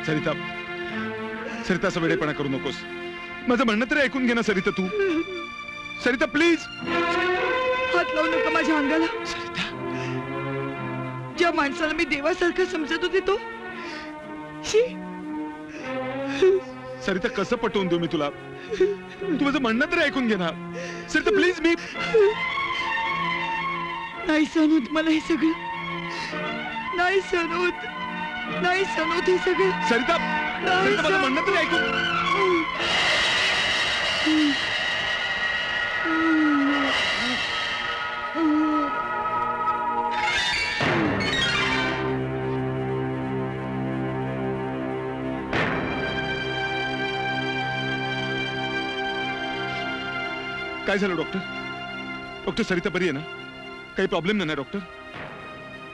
सरिता, सरिता असं वेडेपणा करू नकोस. माझं म्हणणं तरी ऐकून घे ना सरिता तू. सरिता प्लीज. हात लावू नका माझ्या अंगाला. सरिता, ज्या माणसाला मी देवासारखं समजत होते तो. सरिता कसं पटवून देऊ मी तुला? तू माझं म्हणणं तरी ऐकून घे ना सरिता प्लीज. मी नाही सहन होत मला हे सगळं. नाही सहन होत. नाही सहन होत हे सगळं. सरिता, सरिता माझं म्हणणं तरी ऐकून. काय झालं डॉक्टर? डॉक्टर सरिता बरी आहे ना? काही प्रॉब्लेम नाही ना डॉक्टर?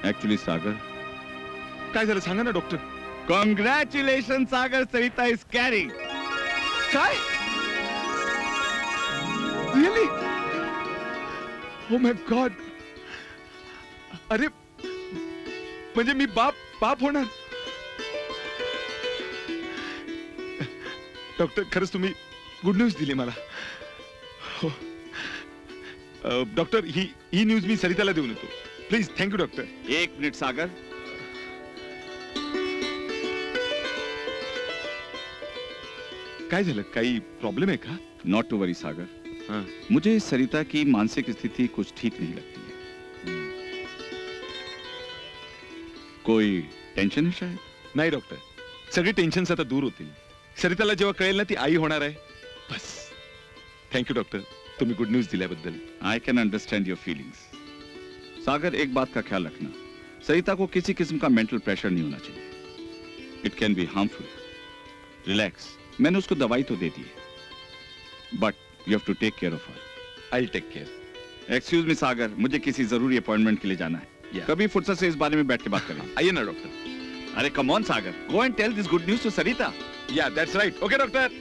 ऍक्च्युली सागर, काय झालं सांगा ना doctor. Congratulation Sagar, Sarita is carrying. काय? रिअली? Oh my God. अरे म्हणजे मी बाप होणार? डॉक्टर खरंच तुम्ही गुड न्यूज दिली मला. हो डॉक्टर, ही न्यूज मी सरिताला देऊन येतो प्लीज. Thank you doctor. एक मिनिट सागर. काय झालं? काही प्रॉब्लेम है का? नॉट टू वरी सागर. हाँ. मुझे सरिता की मानसिक स्थिति कुछ ठीक नहीं लगती है. कोई टेंशन है शायद? नाही डॉक्टर, सगळे टेन्शन आता दूर होतील. सरिताला जेव्हा कळेल ना ती आई होणार आहे बस. थँक्यू डॉक्टर, तुम्ही गुड न्यूज दिल्याबद्दल. I can understand your feelings. Sagar, एक बात का ख्याल रखना, सरिता को किसी किस्म का मेंटल प्रेशर नहीं होना चाहिए. It can be harmful. Relax. मैंने उसको दवाई तो दे दी है, but you have to take care of her. I will take care. Excuse me Sagar, मुझे किसी जरूरी अपॉइंटमेंट के लिए जाना है. कभी फुर्सत से इस बारे में बैठ के बात करें. आइए ना डॉक्टर. अरे come on Sagar, go and tell this good news to Sarita. Yeah that's right. Okay doctor.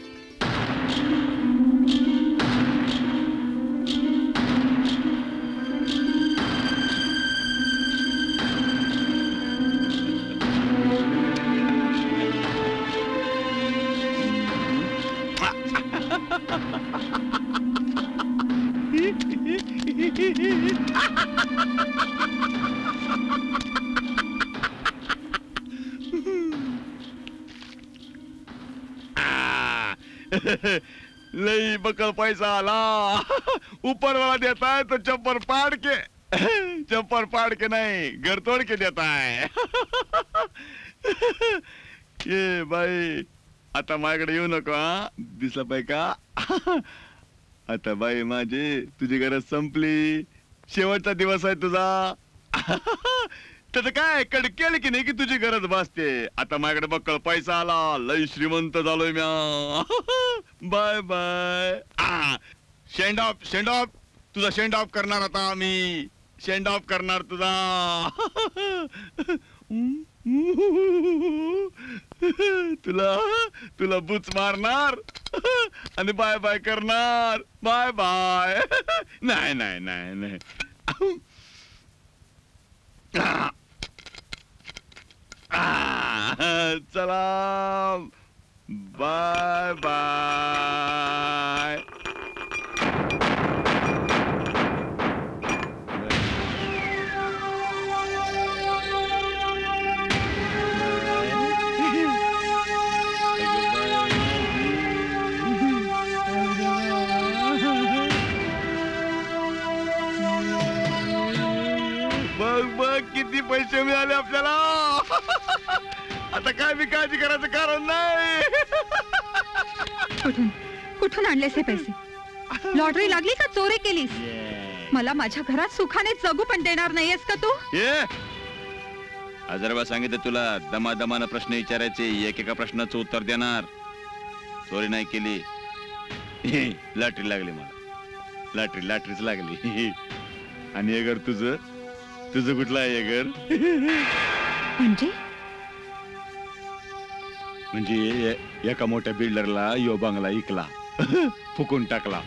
लई बकल पैसा आला. ऊपर वाला देता है तो चप्पल फाड़ के, चप्पल फाड़ के नहीं घर तोड़ के देता है. ये बाई आता माझ्याकडे येऊ नको हा. दिसला पाहिजे का? आता बाई माझी तुझी गरज संपली. शेवटचा दिवस आहे तुझा. त्याचं काय कडकेल की नाही की तुझी गरज भासते. आता माझ्याकडे बक्कळ पैसा आला. लई श्रीमंत झालोय म्या. Bye bye. Send off, send off. तुझा शेंड ऑफ करणार आता मी. शेंड ऑफ करणार तुझा. तुला तुला बुच मारणार आणि बाय बाय करणार. Bye bye. नाही नाही नाही नाही. चला बाय बाय. बघ बघ किती पैसे मिळाले आपल्याला. आता काय मी काळजी करायचं कारण नाही. कुठून कुठून आणलेस हे पैसे? लॉटरी लागली का चोरी केलीस? मला माझ्या घरात सुखाने जगू पण देणार नाहीयेस का तू? हजारबा सांगितलं तुला. दमादमानं प्रश्न विचारायचे, एकेका प्रश्नाचं उत्तर देणार. चोरी नाही केली. लॉटरी लागली मला. लॉटरीच लागली. आणि हे घर तुझं कुठलं आहे हे घर? म्हणजे एका मोठ्या बिल्डरला यो बंगला इकला, फुकून टाकला.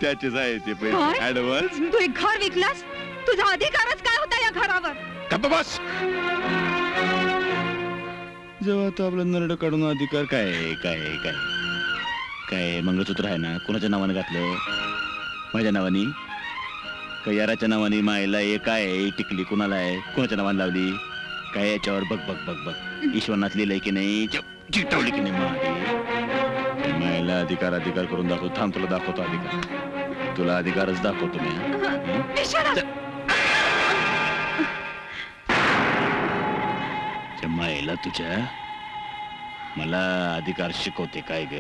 त्याचेच आहे ते पैसे ऍडव्हान्स. तू एक घर विकलास? तुझा अधिकारच काय होता या घरावर? गप्प बस. जेव्हा तो आपलं नरड काढून अधिकार काय काय काय काय मंगळसूत्र आहे ना कोणाच्या नावाने घातलं माझ्या नावानी का याराच्या नावाने मायला हे काय आहे टिकली कुणाला आहे कोणाच्या नावाने लावली काय याच्यावर बघ बघ बघ बघ ईश्वरनाथ लिहिलंय की नाही चिकटवली की नाही मायला अधिकार अधिकार करून दाखवतो थांब तुला दाखवतो अधिकार तुला अधिकारच दाखवतो मी मायला तुझ्या मला अधिकार शिकवते काय ग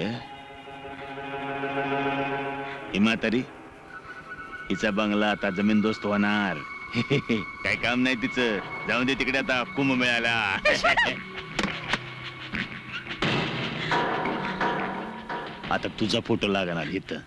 म्हातारी हिचा बंगला आता जमीनदोस्त होणार काय काम नाही तिचं जाऊन दे तिकडे आता कुंभमेळ्याला आता तुझा फोटो लागणार इथं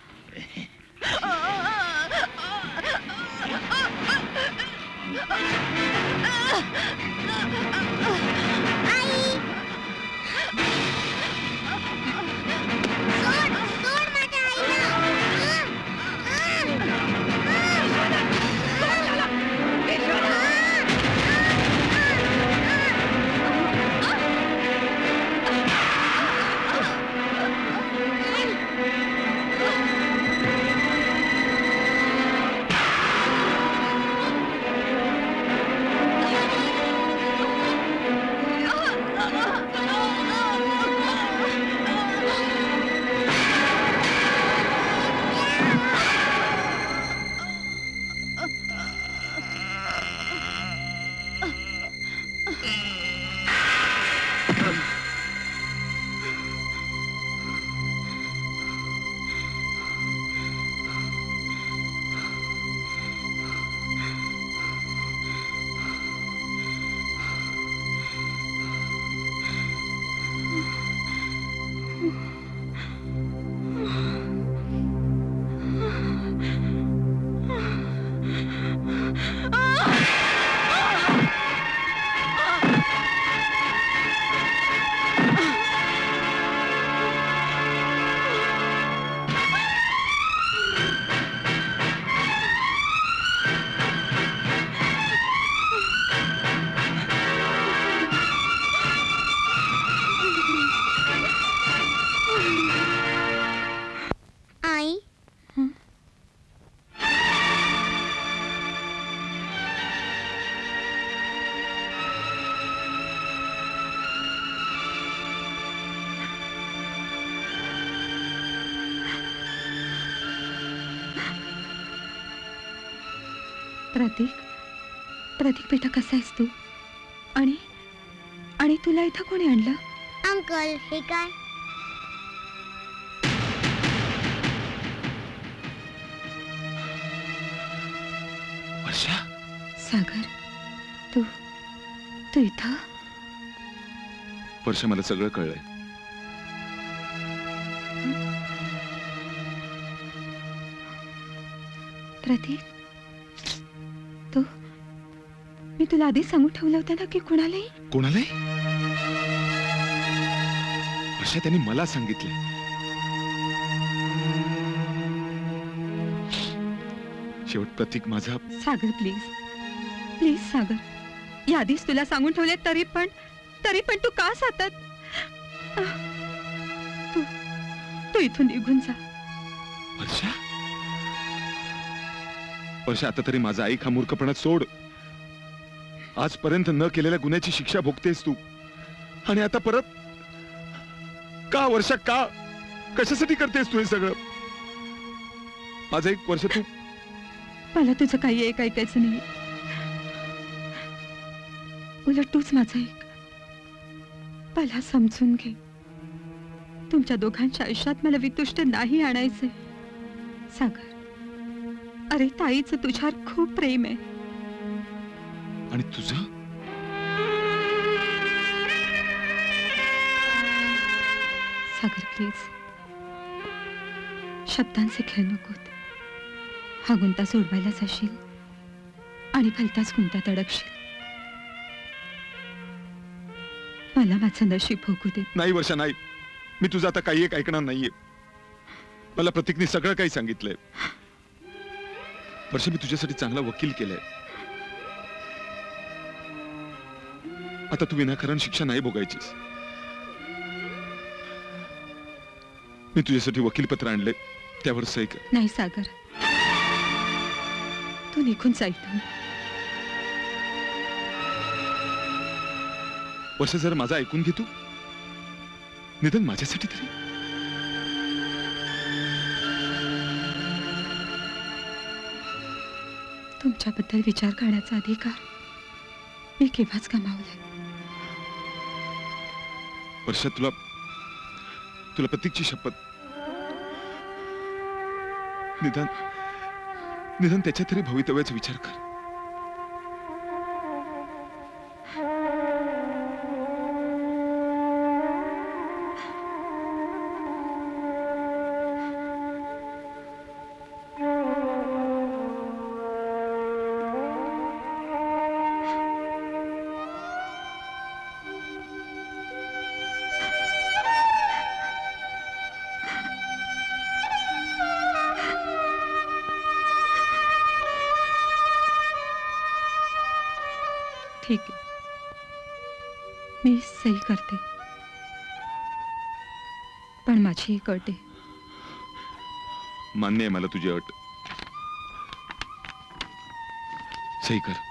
प्रतीक बेटा कसा आहेस तू आणि आणि तुला इथं कोणी आणलं अंकल हे काय वर्षा सागर तू तू इथं वर्षा मला सगळं कळलंय प्रतीक तू मी तुला आधी सांगून ठेवलं होतं ना की कोणालाही कोणालाही वर्षा त्यांनी मला सांगितलंय शेवट प्रतीक माझा सागर प्लीज सागर याधीच तुला सांगून ठेवले तरी पण तू का सातत तू इथून निघून जा वर्षा आता तरी माझा आई हा मूर्खपणा सोड आजपर्यंत न केलेल्या गुन्ह्याची शिक्षा भोगतेस तू आणि आता परत का वर्षा का कशासाठी करतेस तू हे सगळं माझं एक वर्ष तू मला तुझं काही एक ऐकायचं नाही उलट तूच माझं एक मला समजून घे तुमच्या दोघांच्या आयुष्यात मला वितुष्ट नाही आणायचंय सागर अरे ताईचं तुझ्यावर खूप प्रेम आहे आणि तुझं सागर प्लीज शब्दांचे खेळ नकोत हा गुंता सोडवायला जाशील आणि भलताच गुंतात अडकशील मला माझं नशीब भोगू दे नाही वर्षा नाही मी तुझं आता काही एक ऐकणार नाहीये मला प्रतीकने सगळं काही सांगितलंय वर्षा मी तुझ्यासाठी चांगला वकील केलाय आता तू विनाकारण शिक्षा नाही भोगायचीस मी तुझ्यासाठी वकीलपत्र आणले, त्यावर सही कर. नाही सागर, तू निघून जा इथून. वर्ष जर माझा ऐकून घे तू, निदान माझ्यासाठी तरी. तुमच्याबद्दल विचार करण्याचा अधिकार मी केव्हाच गमावलाय. वर्षा, तुला तुला प्रतीकची शपथ, निदान निदान त्याच्या तरी भवितव्याचा विचार कर. ठीक आहे, मी सही करते, पण माझी एक अट आहे. मान्य आहे मला तुझी अट. सही कर.